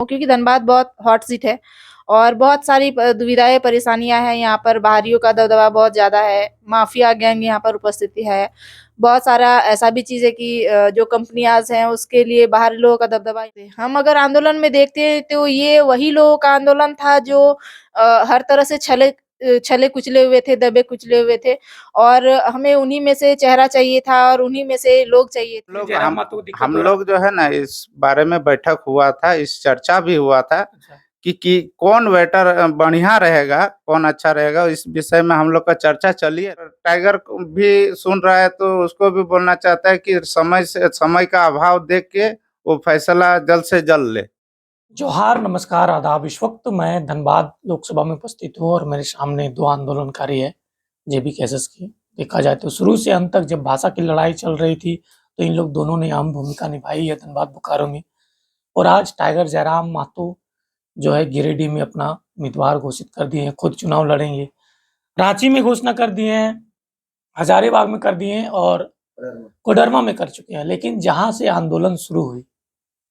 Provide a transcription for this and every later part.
क्योंकि धनबाद बहुत hot seat है और बहुत सारी दुविधाएं परेशानियां हैं। यहाँ पर बाहरियों का दबदबा बहुत ज्यादा है, माफिया गैंग यहाँ पर उपस्थिति है। बहुत सारा ऐसा भी चीज है कि जो कंपनियां हैं उसके लिए बाहरी लोगों का दबदबा है। हम अगर आंदोलन में देखते हैं तो ये वही लोगों का आंदोलन था जो हर तरह से छले कुचले हुए थे, दबे कुचले हुए थे और हमें उन्हीं में से चेहरा चाहिए था और उन्हीं में से लोग चाहिए थे। लोग हम लोग जो है ना इस बारे में बैठक हुआ था, इस चर्चा भी हुआ था कि कौन वेटर बढ़िया रहेगा, कौन अच्छा रहेगा, इस विषय में हम लोग का चर्चा चली है। टाइगर भी सुन रहा है तो उसको भी बोलना चाहता है कि समय का अभाव देख के वो फैसला जल्द से जल्द ले। जोहार, नमस्कार, आदाब। इस वक्त मैं धनबाद लोकसभा में उपस्थित हूँ और मेरे सामने दो आंदोलनकारी है जेबी केसेस की। देखा जाए तो शुरू से अंत तक जब भाषा की लड़ाई चल रही थी तो इन लोग दोनों ने अहम भूमिका निभाई है धनबाद बोकारो में। और आज टाइगर जयराम मातो जो है गिरिडीह में अपना उम्मीदवार घोषित कर दिए हैं, खुद चुनाव लड़ेंगे। रांची में घोषणा कर दिए हैं, हजारीबाग में कर दिए हैं और कोडरमा में कर चुके हैं। लेकिन जहां से आंदोलन शुरू हुई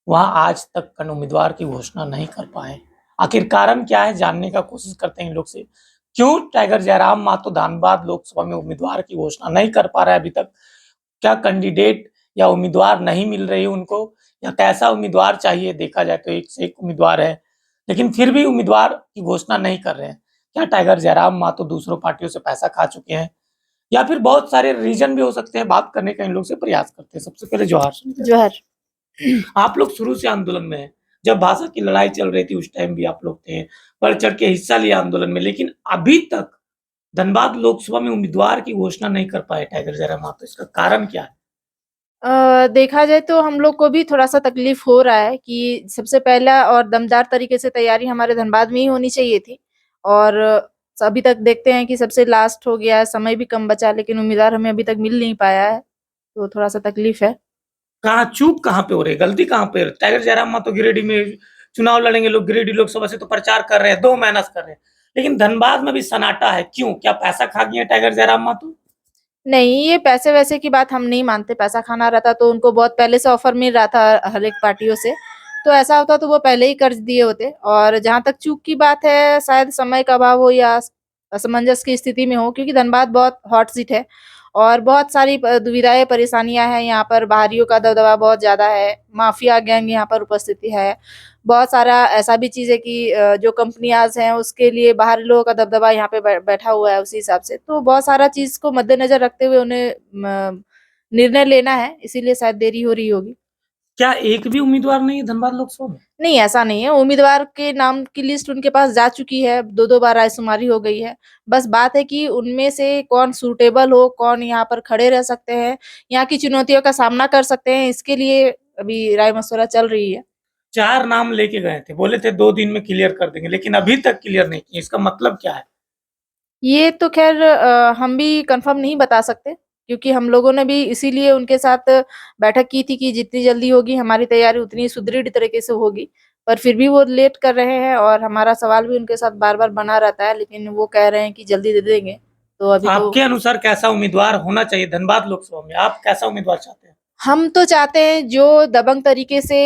वहां आज तक उम्मीदवार की घोषणा नहीं कर पाए। आखिर कारण क्या है, जानने का कोशिश करते हैं इन लोग से। क्यों टाइगर जयराम मातो धनबाद लोकसभा में उम्मीदवार की घोषणा नहीं कर पा रहा है अभी तक? क्या कैंडिडेट या उम्मीदवार नहीं मिल रही उनको, या कैसा उम्मीदवार चाहिए? देखा जाए तो एक से एक उम्मीदवार है लेकिन फिर भी उम्मीदवार की घोषणा नहीं कर रहे हैं। क्या टाइगर जयराम मातो दूसरों पार्टियों से पैसा खा चुके हैं, या फिर बहुत सारे रीजन भी हो सकते हैं? बात करने का इन लोग से प्रयास करते हैं। सबसे पहले जोहार। जोहर। आप लोग शुरू से आंदोलन में हैं। जब भाषा की लड़ाई चल रही थी उस टाइम भी आप लोग थे, बढ़ चढ़ के हिस्सा लिया आंदोलन में, लेकिन अभी तक धनबाद लोकसभा में उम्मीदवार की घोषणा नहीं कर पाए टाइगर जयराम मातो। इसका कारण क्या है? देखा जाए तो हम लोग को भी थोड़ा-सा तकलीफ हो रहा है कि सबसे पहला और दमदार तरीके से तैयारी हमारे धनबाद में ही होनी चाहिए थी और अभी तक देखते हैं कि सबसे लास्ट हो गया है, समय भी कम बचा लेकिन उम्मीदवार हमें अभी तक मिल नहीं पाया है, तो थोड़ा-सा तकलीफ है। कहाँ चूक कहाँ पे हो रही है? गलती कहाँ पे है? टाइगर जयराम मातो गिरिडीह में चुनाव लड़ेंगे लोग, गिरिडीह लोकसभा से तो प्रचार कर रहे हैं, 2 महीना से कर रहे हैं। लेकिन धनबाद में भी सन्नाटा है। क्यों? क्या पैसा खा गए हैं टाइगर जयराम मातो? नहीं, ये पैसे-वैसे की बात हम नहीं मानते, पैसा खाना रहता तो उनको बहुत पहले से ऑफ़र मिल रहा था हर एक पार्टियों से, तो ऐसा होता तो वो पहले ही कर्ज दिए होते और जहाँ तक चूक की बात है, शायद समय का अभाव हो या असमंजस की स्थिति में हो क्योंकि धनबाद बहुत हॉट सीट है और बहुत सारी दुविधाएँ, परेशानियाँ हैं यहाँ पर, बाहरियों का दबदबा बहुत ज़्यादा है, माफिया गैंग यहाँ पर उपस्थिति है। बहुत सारा ऐसा भी चीज़ है कि जो कंपनियाज़ हैं उसके लिए बाहरी लोगों का दबदबा यहाँ पे बैठा हुआ है उसी हिसाब से। तो बहुत सारा चीज़ को मद्देनज़र रखते हुए उन्हें निर्णय लेना है, इसीलिए शायद देरी हो रही होगी। क्या एक भी उम्मीदवार नहीं है धनबाद लोकसभा में? नहीं, ऐसा नहीं है, उम्मीदवार के नाम की लिस्ट उनके पास जा चुकी है, 2-2 बार रायशुमारी हो गई है। बस बात है कि उनमें से कौन सूटेबल हो, कौन यहाँ पर खड़े रह सकते हैं, यहाँ की चुनौतियों का सामना कर सकते हैं, इसके लिए अभी राय-मशवरा चल रही है। 4 नाम लेके गए थे, बोले थे 2 दिन में क्लियर कर देंगे, लेकिन अभी तक क्लियर नहीं किए। इसका मतलब क्या है? ये तो ख़ैर हम भी कन्फ़र्म नहीं बता सकते, क्योंकि हम लोगों ने भी इसीलिए उनके साथ बैठक की थी कि जितनी जल्दी होगी हमारी तैयारी उतनी सुदृढ़ तरीके से होगी। पर फिर भी वो लेट कर रहे हैं और हमारा सवाल भी उनके साथ बार-बार बना रहता है, लेकिन वो कह रहे हैं कि जल्दी दे देंगे। तो अभी तो आपके अनुसार कैसा उम्मीदवार होना चाहिए धनबाद लोकसभा में? आप कैसा उम्मीदवार चाहते हैं? हम तो चाहते हैं जो दबंग तरीके से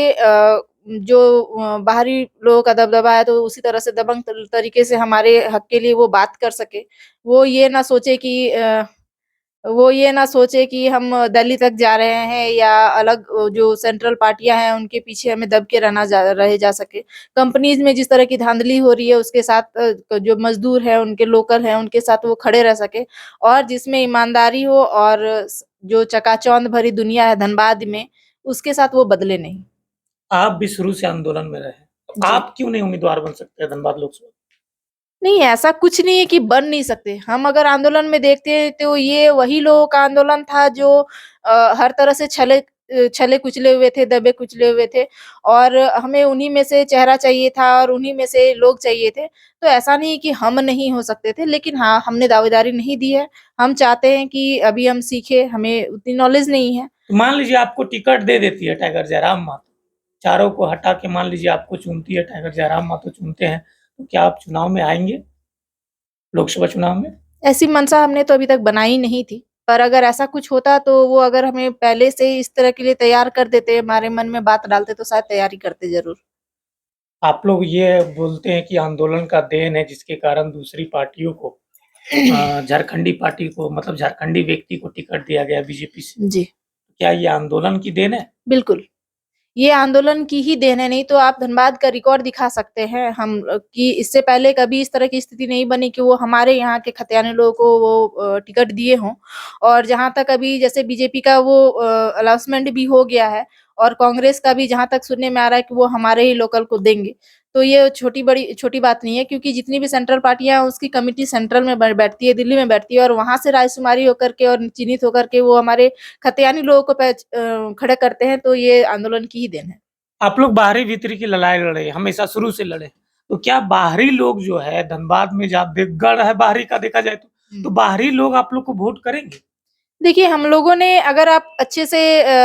जो बाहरी लोगों का दबदबा है तो उसी तरह से दबंग तरीके से हमारे हक के लिए वो बात कर सके। वो ये ना सोचे कि वो ये ना सोचे कि हम दिल्ली तक जा रहे हैं या अलग जो सेंट्रल पार्टियाँ हैं उनके पीछे हमें दब के रहे जा सके। कंपनीज़ में जिस तरह की धांधली हो रही है उसके साथ जो मज़दूर हैं उनके लोकल हैं उनके साथ वो खड़े रह सके और जिसमें ईमानदारी हो और जो चकाचौंध भरी दुनिया है धनबाद में उसके साथ वो बदले नहीं। आप भी शुरू से आंदोलन में रहे, तो जी। आप क्यों नहीं उम्मीदवार बन सकते हैं धनबाद लोकसभा? नहीं, ऐसा कुछ नहीं है कि बन नहीं सकते। हम अगर आंदोलन में देखते हैं तो ये वही लोगों का आंदोलन था जो हर तरह से छले कुचले हुए थे, दबे कुचले हुए थे और हमें उन्हीं में से चेहरा चाहिए था और उन्हीं में से लोग चाहिए थे। तो ऐसा नहीं कि हम नहीं हो सकते थे, लेकिन हाँ, हमने दावेदारी नहीं दी है। हम चाहते हैं कि अभी हम सीखें, हमें उतनी नॉलेज नहीं है। तो मान लीजिए आपको टिकट दे देती है टाइगर जयराम मातो, चारों को हटा के मान लीजिए आपको चुनती है, टाइगर जयराम मातो चुनते हैं, तो क्या आप चुनाव में आएँगे? लोकसभा चुनाव में? ऐसी मंशा हमने तो अभी तक बनाई नहीं थी। पर अगर ऐसा कुछ होता तो वो अगर हमें पहले से ही इस तरह के लिए तैयार कर देते, हमारे मन में बात डालते तो शायद तैयारी करते ज़रूर। आप लोग ये बोलते हैं कि आंदोलन का देन है जिसके कारण दूसरी पार्टियों को झारखंडी पार्टी को मतलब झारखंडी व्यक्ति को टिकट दिया गया बीजेपी से। जी, क्या ये आंदोलन की देन है? बिल्कुल। ये आंदोलन की ही देन है, नहीं तो आप धनबाद का रिकॉर्ड दिखा सकते हैं हम कि इससे पहले कभी इस तरह की स्थिति नहीं बनी कि वो हमारे यहाँ के खतियानी लोगों को वो टिकट दिए हों। और जहाँ तक अभी जैसे बीजेपी का वो अनाउंसमेंट भी हो गया है और कांग्रेस का भी जहाँ तक सुनने में आ रहा है कि वो हमारे ही लोकल को देंगे। तो ये छोटी बात नहीं है, क्योंकि जितनी भी सेंट्रल पार्टियाँ हैं उसकी कमिटी सेंट्रल में बैठती है, दिल्ली में बैठती है और वहाँ से रायशुमारी होकर के और चिन्हित होकर के वो हमारे खतियानी लोगों को खड़े करते हैं, तो ये आंदोलन की ही देन है। आप लोग बाहरी भीतरी की लड़ाई लड़े, हमेशा शुरू से लड़े। तो क्या बाहरी लोग जो है धनबाद में गढ़ है बाहरी का देखा जाए तो बाहरी लोग आप लोग को वोट करेंगे? देखिए, हम लोगों ने अगर आप अच्छे से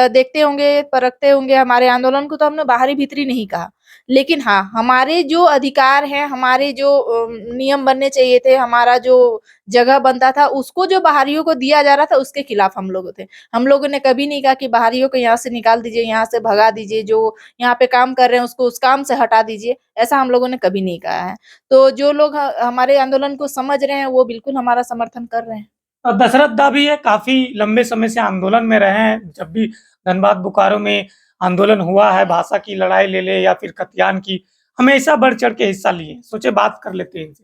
देखते होंगे, परखते होंगे हमारे आंदोलन को, तो हमने बाहरी-भीतरी नहीं कहा। लेकिन हाँ, हमारे जो अधिकार हैं, हमारे जो नियम बनने चाहिए थे, हमारा जो जगह बनता था, उसको जो बाहरियों को दिया जा रहा था, उसके खिलाफ हम लोग थे। हम लोगों ने कभी नहीं कहा कि बाहरियों को यहाँ से निकाल दीजिए, यहाँ से भगा दीजिए, जो यहाँ पे काम कर रहे हैं, उसको उस काम से हटा दीजिए। ऐसा हम लोगों ने कभी नहीं कहा है। तो जो लोग हमारे आंदोलन को समझ रहे हैं, वो बिल्कुल हमारा समर्थन कर रहे हैं। और दशरथ दा भी है, काफ़ी लंबे समय से आंदोलन में रहे हैं। जब भी धनबाद बोकारो में आंदोलन हुआ है, भाषा की लड़ाई ले ले या फिर खतियान की, हमेशा बढ़-चढ़ के हिस्सा लिए। सोचे बात कर लेते हैं इनसे।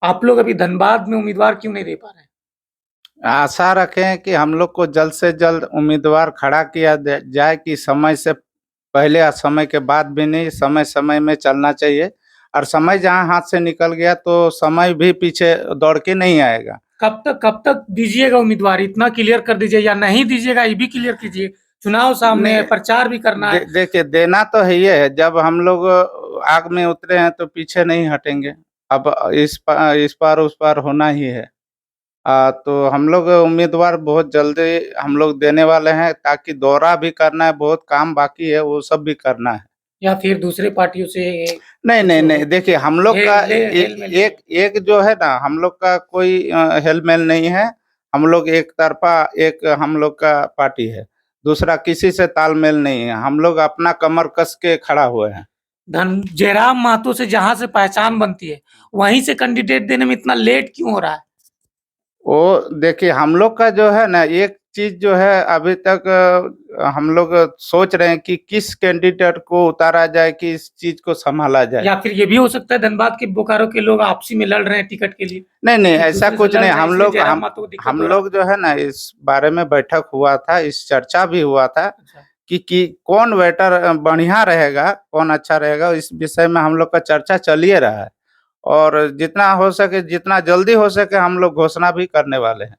आप लोग अभी धनबाद में उम्मीदवार क्यों नहीं दे पा रहे हैं? आशा रखें कि हम लोग को जल्द से जल्द उम्मीदवार खड़ा किया जाए कि समय से पहले और समय के बाद भी नहीं, समय-समय में चलना चाहिए और समय जहाँ हाथ से निकल गया तो समय भी पीछे दौड़ के नहीं आएगा। कब तक दीजिएगा उम्मीदवार? इतना क्लियर कर दीजिए या नहीं दीजिएगा ये भी क्लियर कीजिए। चुनाव सामने है, प्रचार भी करना है। देखिए देना तो है ही है, जब हम लोग आग में उतरे हैं तो पीछे नहीं हटेंगे। अब इस पार उस पार होना ही है। तो हम लोग उम्मीदवार बहुत जल्दी हम लोग देने वाले हैं, ताकि दौरा भी करना है, बहुत काम बाकी है, वो सब भी करना है। या फिर दूसरे पार्टियों से नहीं, देखिए हम लोग का एक जो है ना, हम लोग का कोई हेल-मेल नहीं है। हम लोग एक तरफ़ा एक हम लोग का पार्टी है। दूसरा किसी से तालमेल नहीं है। हम लोग अपना कमर कस के खड़ा हुए हैं। जयराम महतो से जहाँ से पहचान बनती है, वहीं से कैंडिडेट देने में इतना लेट क्यों हो रहा है? वो देखिए हम लोग का जो है ना, एक चीज़ जो है अभी तक हम लोग सोच रहे हैं कि किस कैंडिडेट को उतारा जाए, कि इस चीज़ को सँभाला जाए। या फिर ये भी हो सकता है धनबाद के बोकारो के लोग आपसी में लड़ रहे हैं टिकट के लिए? नहीं, एक ऐसा दूसरे से कुछ लड़ नहीं। रहे हैं, हम इसलिए लोग जयराम महतो को दिक्कत हम हो रहा है? लोग जो है ना, इस बारे में बैठक हुआ था, इस चर्चा भी हुआ था अच्छा। कि कौन वेटर बढ़िया रहेगा, कौन अच्छा रहेगा, इस विषय में हम लोग का चर्चा चल ही रहा है। और जितना हो सके, जितना जल्दी हो सके हम लोग घोषणा भी करने वाले हैं।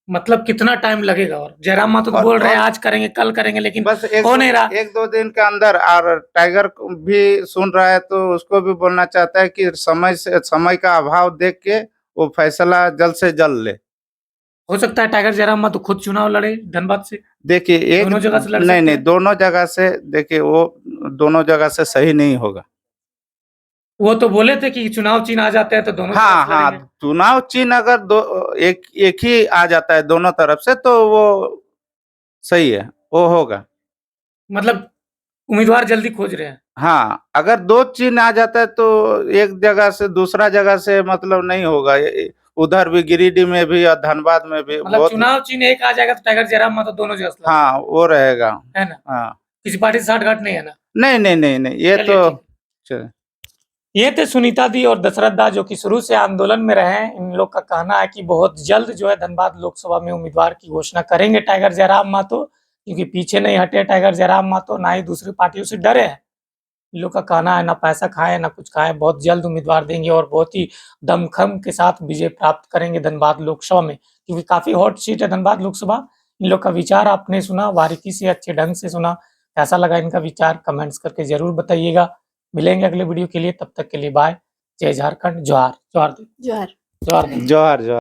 मतलब कितना टाइम लगेगा? और जयराम महतो तो बोल रहे हैं आज करेंगे, कल करेंगे, लेकिन बस हो नहीं रहा। 1-2 दिन के अंदर। और टाइगर को भी सुन रहा है तो उसको भी बोलना चाहता है कि समय का अभाव देख के वो फैसला जल्द से जल्द ले। हो सकता है टाइगर जयराम महतो खुद चुनाव लड़े धनबाद से? देखिए एक दोनों जगह से लड़ नहीं, सकते हैं? दोनों जगह से, देखिए वो दोनों जगह से सही नहीं होगा। वो तो बोले थे कि चुनाव चिन्ह आ जाते हैं तो दोनों हाँ, तरफ से लड़ेंगे। हाँ, चुनाव चिन्ह अगर एक ही आ जाता है दोनों तरफ से तो वो सही है, वो होगा। मतलब उम्मीदवार जल्दी खोज रहे हैं। हाँ, अगर 2 चिन्ह आ जाता है तो एक जगह से दूसरा जगह से मतलब नहीं होगा। उधर भी गिरिडीह में भी और धनबाद में भी मतलब बहुत। चुनाव चिन्ह एक आ जाएगा तो टाइगर जयराम महतो दोनों जगह से लड़ हाँ, वो रहेगा। है ना? हाँ। किसी पार्टी से साठगांठ नहीं है ना? नहीं, ये चलिए तो ठीक है। च ये थे सुनीता दी और दशरथ दा जो कि शुरू से आंदोलन में रहे हैं। इन लोग का कहना है कि बहुत जल्द जो है धनबाद लोकसभा में उम्मीदवार की घोषणा करेंगे टाइगर जयराम महतो, क्योंकि पीछे नहीं हटे टाइगर जयराम महतो, ना ही दूसरी पार्टियों से डरे हैं। इन लोग का कहना है ना पैसा खाएँ ना कुछ खाएँ, बहुत जल्द उम्मीदवार देंगे और बहुत ही दमखम के साथ विजय प्राप्त करेंगे धनबाद लोकसभा में, क्योंकि काफ़ी हॉट सीट है धनबाद लोकसभा। इन लोग का विचार आपने सुना, बारीकी से अच्छे ढंग से सुना। कैसा लगा इनका विचार कमेंट्स करके ज़रूर बताइएगा। मिलेंगे अगले वीडियो के लिए, तब तक के लिए बाय। जय झारखंड, जोहार। जोहार। जोहार। जोहार। जोहार।